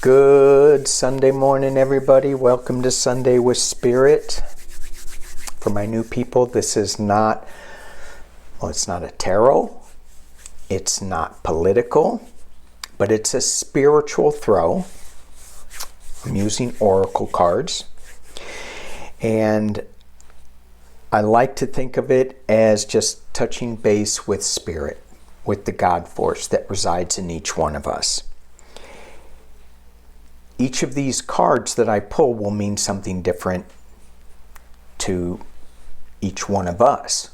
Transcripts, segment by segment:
Good Sunday morning, everybody. Welcome to Sunday with Spirit. For my new people, this is not, it's not a tarot. It's not political, but it's a spiritual throw. I'm using oracle cards. And I like to think of it as just touching base with Spirit, with the God force that resides in each one of us. Each of these cards that I pull will mean something different to each one of us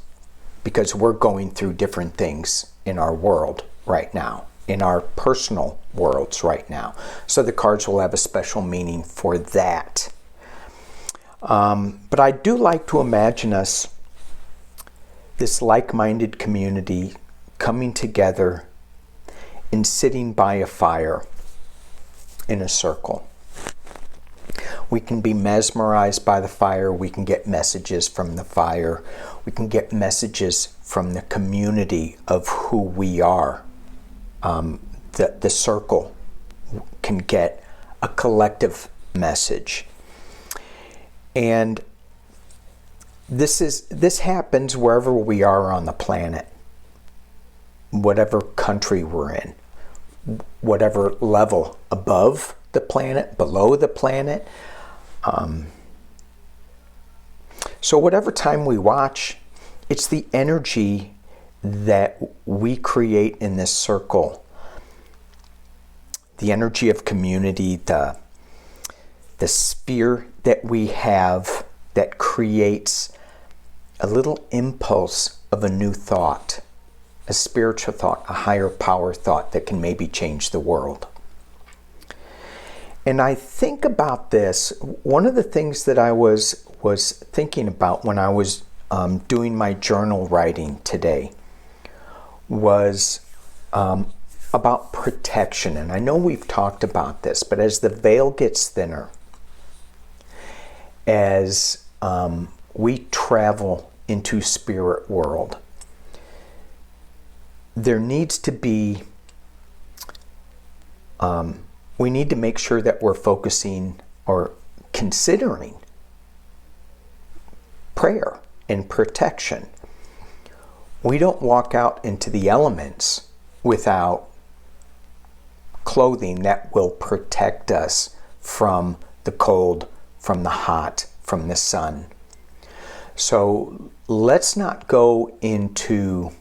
because we're going through different things in our world right now, in our personal worlds right now. So the cards will have a special meaning for that. But I do like to imagine us, this like-minded community, coming together and sitting by a fire in a circle. We can be mesmerized by the fire. We can get messages from the fire. We can get messages from the community of who we are. The circle can get a collective message. And this happens wherever we are on the planet, whatever country we're in, whatever level above the planet, below the planet. So whatever time we watch, it's the energy that we create in this circle. The energy of community, the sphere that we have that creates a little impulse of a new thought. A spiritual thought, a higher power thought that can maybe change the world. And I think about this, one of the things that I was thinking about when I was doing my journal writing today was about protection. And I know we've talked about this, but as the veil gets thinner, as we travel into spirit world, there needs to be, we need to make sure that we're focusing or considering prayer and protection. We don't walk out into the elements without clothing that will protect us from the cold, from the hot, from the sun. So let's not go into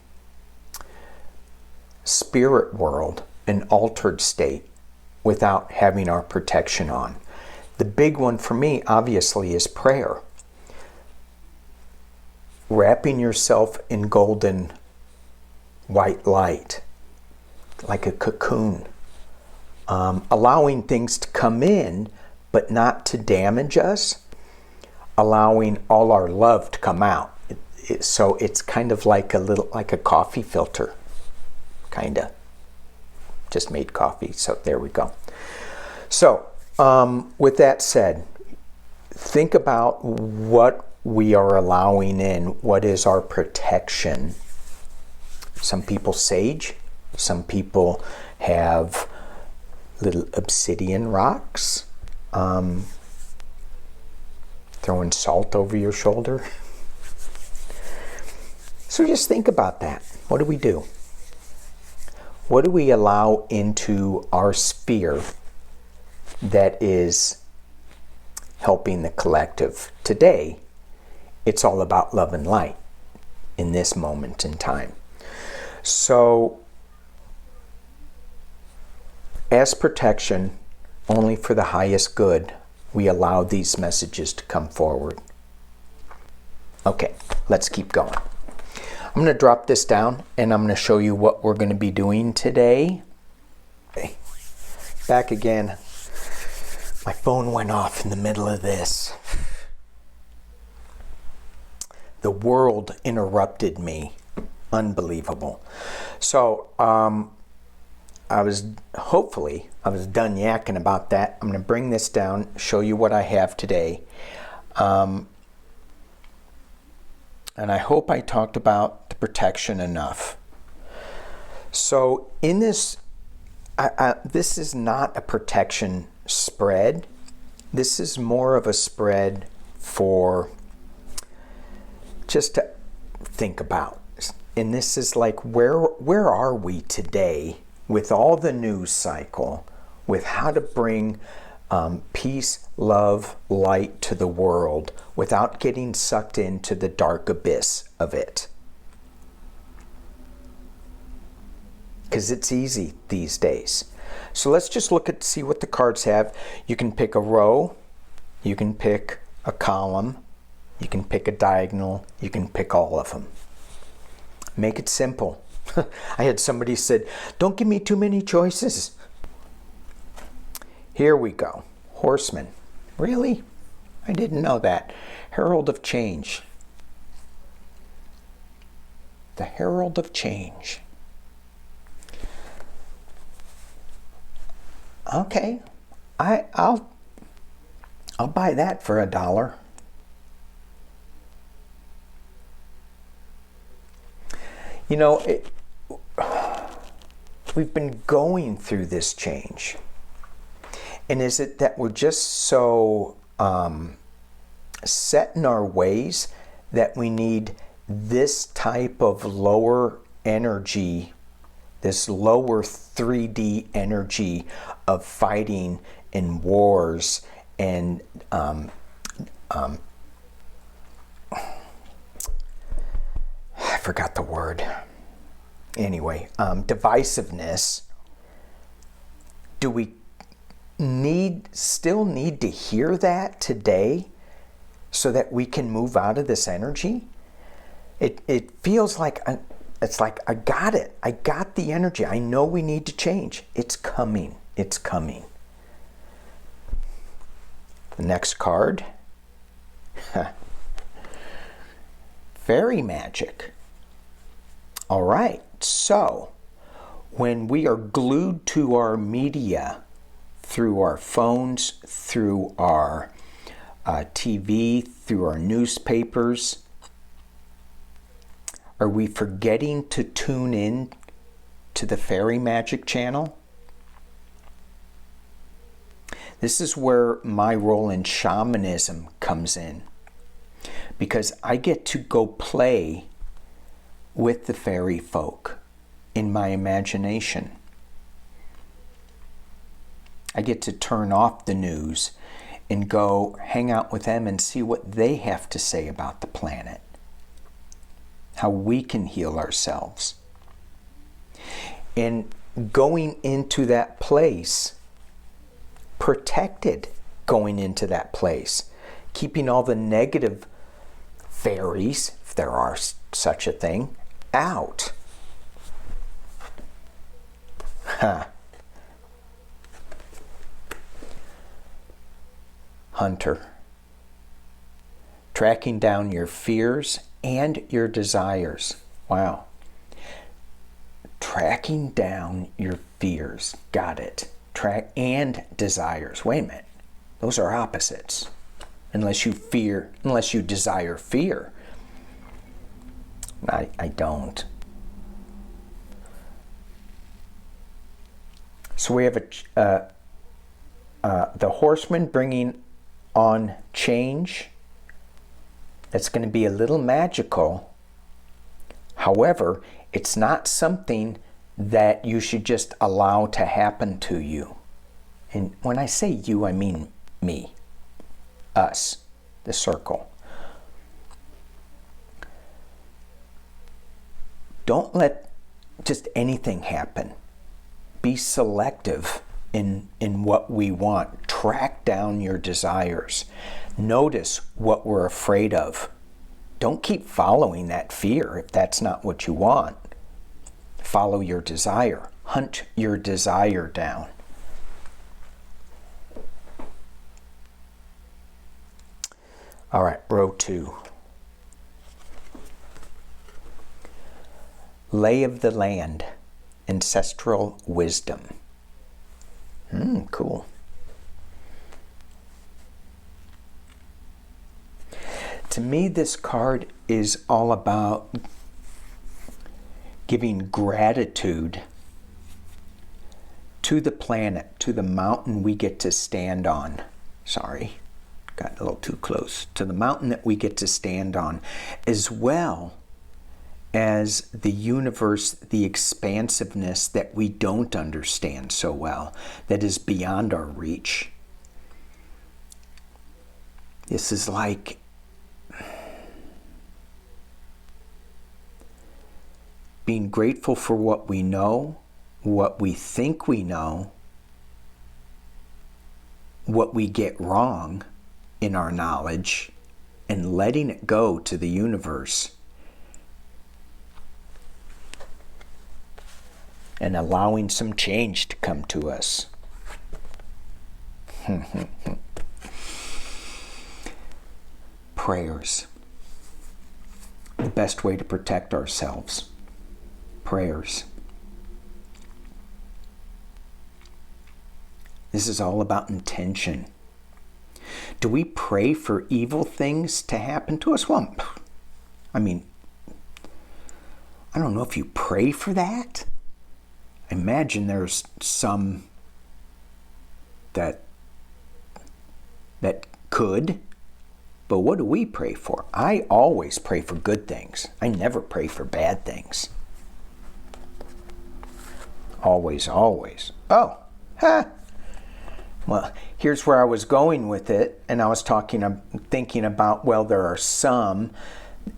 spirit world, an altered state, without having our protection on. The big one for me, obviously, is prayer. Wrapping yourself in golden white light, like a cocoon. Allowing things to come in, but not to damage us. Allowing all our love to come out. So it's kind of like a coffee filter. Kinda. Just made coffee, so there we go. So, with that said, think about what we are allowing in. What is our protection? Some people sage. Some people have little obsidian rocks. Throwing salt over your shoulder. So just think about that. What do we do? What do we allow into our sphere that is helping the collective? Today, it's all about love and light in this moment in time. So, as protection, only for the highest good, we allow these messages to come forward. Okay, let's keep going. I'm going to drop this down and I'm going to show you what we're going to be doing today. Okay. Back again. My phone went off in the middle of this. The world interrupted me. Unbelievable. So, I was done yakking about that. I'm going to bring this down, show you what I have today. And I hope I talked about the protection enough. So in this, this is not a protection spread. This is more of a spread for just to think about. And this is like, where are we today with all the news cycle, with how to bring peace, love, light to the world without getting sucked into the dark abyss of it. Because it's easy these days. So let's just see what the cards have. You can pick a row, you can pick a column, you can pick a diagonal, you can pick all of them. Make it simple. I had somebody said, don't give me too many choices. Here we go. Horseman. Really? I didn't know that. Herald of Change. The Herald of Change. Okay. I'll buy that for $1. You know, we've been going through this change. And is it that we're just so set in our ways that we need this type of lower energy, this lower 3D energy of fighting in wars and I forgot the word. Anyway, divisiveness. Do we still need to hear that today so that we can move out of this energy? It feels like it's like I got it. I got the energy. I know we need to change. It's coming. It's coming. The next card. Fairy magic. All right. So, when we are glued to our media, through our phones, through our TV, through our newspapers, are we forgetting to tune in to the fairy magic channel? This is where my role in shamanism comes in, because I get to go play with the fairy folk in my imagination. I get to turn off the news and go hang out with them and see what they have to say about the planet, how we can heal ourselves. And going into that place, protected going into that place, keeping all the negative fairies, if there are such a thing, out. Hunter. Tracking down your fears and your desires. Wow. Tracking down your fears. Got it. Track and desires. Wait a minute. Those are opposites. Unless you desire fear. I don't. So we have the Horseman bringing on change. That's going to be a little magical. However, it's not something that you should just allow to happen to you. And when I say you, I mean me, us, the circle. Don't let just anything happen. Be selective in what we want. Track down your desires. Notice what we're afraid of. Don't keep following that fear if that's not what you want. Follow your desire. Hunt your desire down. All right, row 2. Lay of the land. Ancestral wisdom. Cool. To me, this card is all about giving gratitude to the planet, to the mountain we get to stand on. Sorry, got a little too close. To the mountain that we get to stand on, as well as the universe, the expansiveness that we don't understand so well, that is beyond our reach. This is like being grateful for what we know, what we think we know, what we get wrong in our knowledge, and letting it go to the universe and allowing some change to come to us. Prayers. The best way to protect ourselves. Prayers. This is all about intention. Do we pray for evil things to happen to us? Well, I mean, I don't know if you pray for that. I imagine there's some that could, but what do we pray for? I always pray for good things. I never pray for bad things. Always, always. Oh, ha! Well, here's where I was going with it, and I was thinking about, well, there are some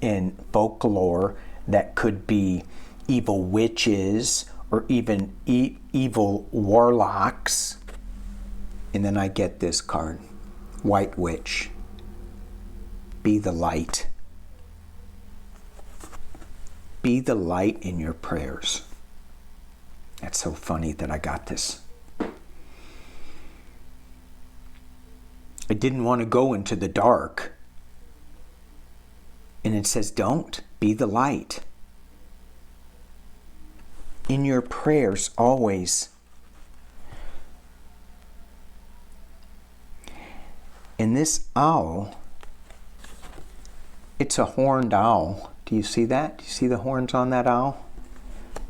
in folklore that could be evil witches or even evil warlocks. And then I get this card, White Witch. Be the light. Be the light in your prayers. That's so funny that I got this. I didn't want to go into the dark. And it says, don't. Be the light. In your prayers, always. And this owl, it's a horned owl. Do you see that? Do you see the horns on that owl?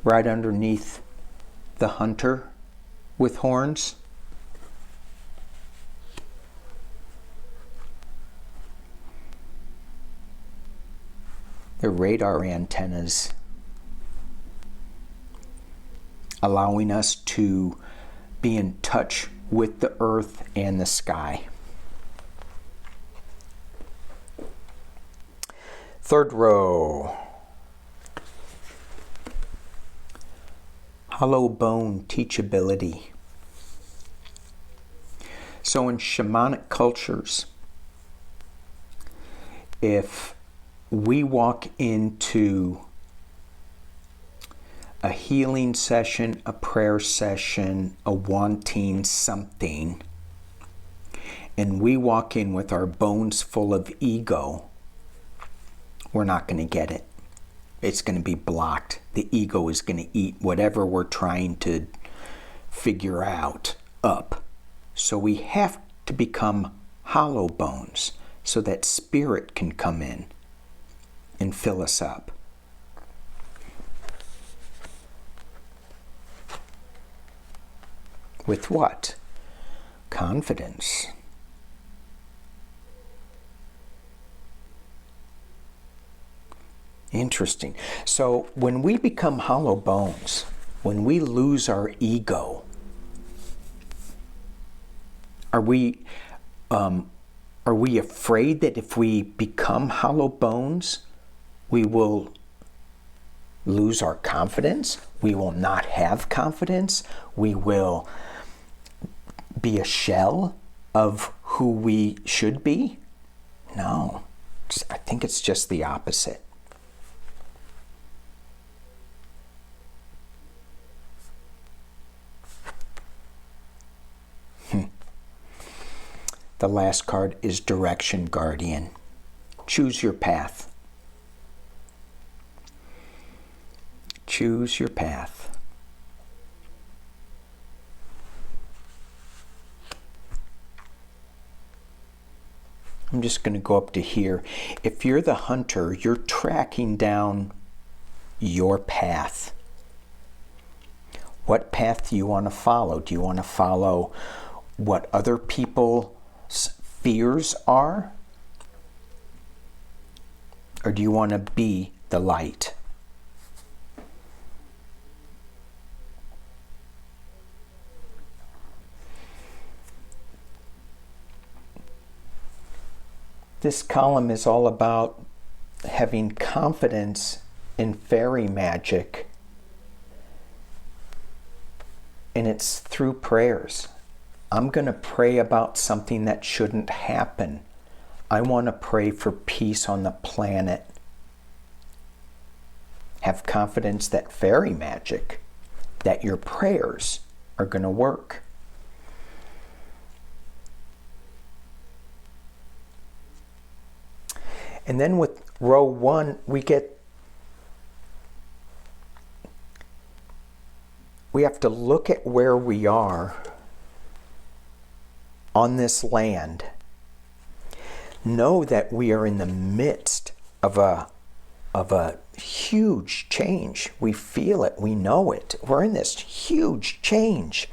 Right underneath the hunter with horns. They're radar antennas, allowing us to be in touch with the earth and the sky. Third row. Hollow bone teachability. So in shamanic cultures, if we walk into a healing session, a prayer session, a wanting something, and we walk in with our bones full of ego, we're not going to get it. It's going to be blocked. The ego is going to eat whatever we're trying to figure out up. So we have to become hollow bones so that spirit can come in and fill us up. With what? Confidence. Interesting. So when we become hollow bones, when we lose our ego, are we afraid that if we become hollow bones, we will lose our confidence? We will not have confidence? We will be a shell of who we should be? No, I think it's just the opposite. The last card is Direction Guardian. Choose your path. Choose your path. I'm just going to go up to here. If you're the hunter, you're tracking down your path. What path do you want to follow? Do you want to follow what other people's fears are? Or do you want to be the light? This column is all about having confidence in fairy magic, and it's through prayers. I'm going to pray about something that shouldn't happen. I want to pray for peace on the planet. Have confidence that fairy magic, that your prayers are going to work. And then with row 1, we have to look at where we are on this land. Know that we are in the midst of a huge change. We feel it, we know it. We're in this huge change.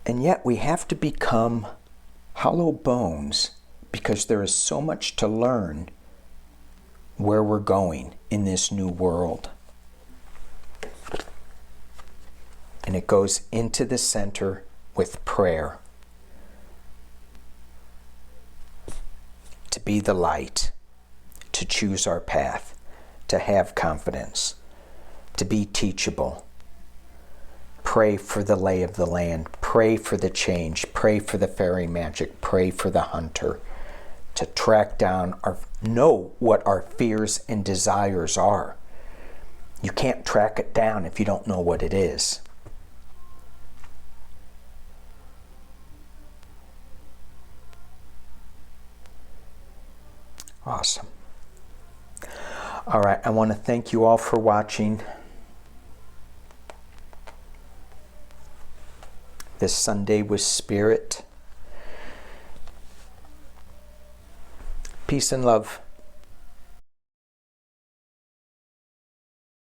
And yet we have to become hollow bones, because there is so much to learn where we're going in this new world. And it goes into the center with prayer. To be the light, to choose our path, to have confidence, to be teachable. Pray for the lay of the land. Pray for the change. Pray for the fairy magic. Pray for the hunter. To track down know what our fears and desires are. You can't track it down if you don't know what it is. Awesome. All right, I want to thank you all for watching this Sunday with Spirit. Peace and love.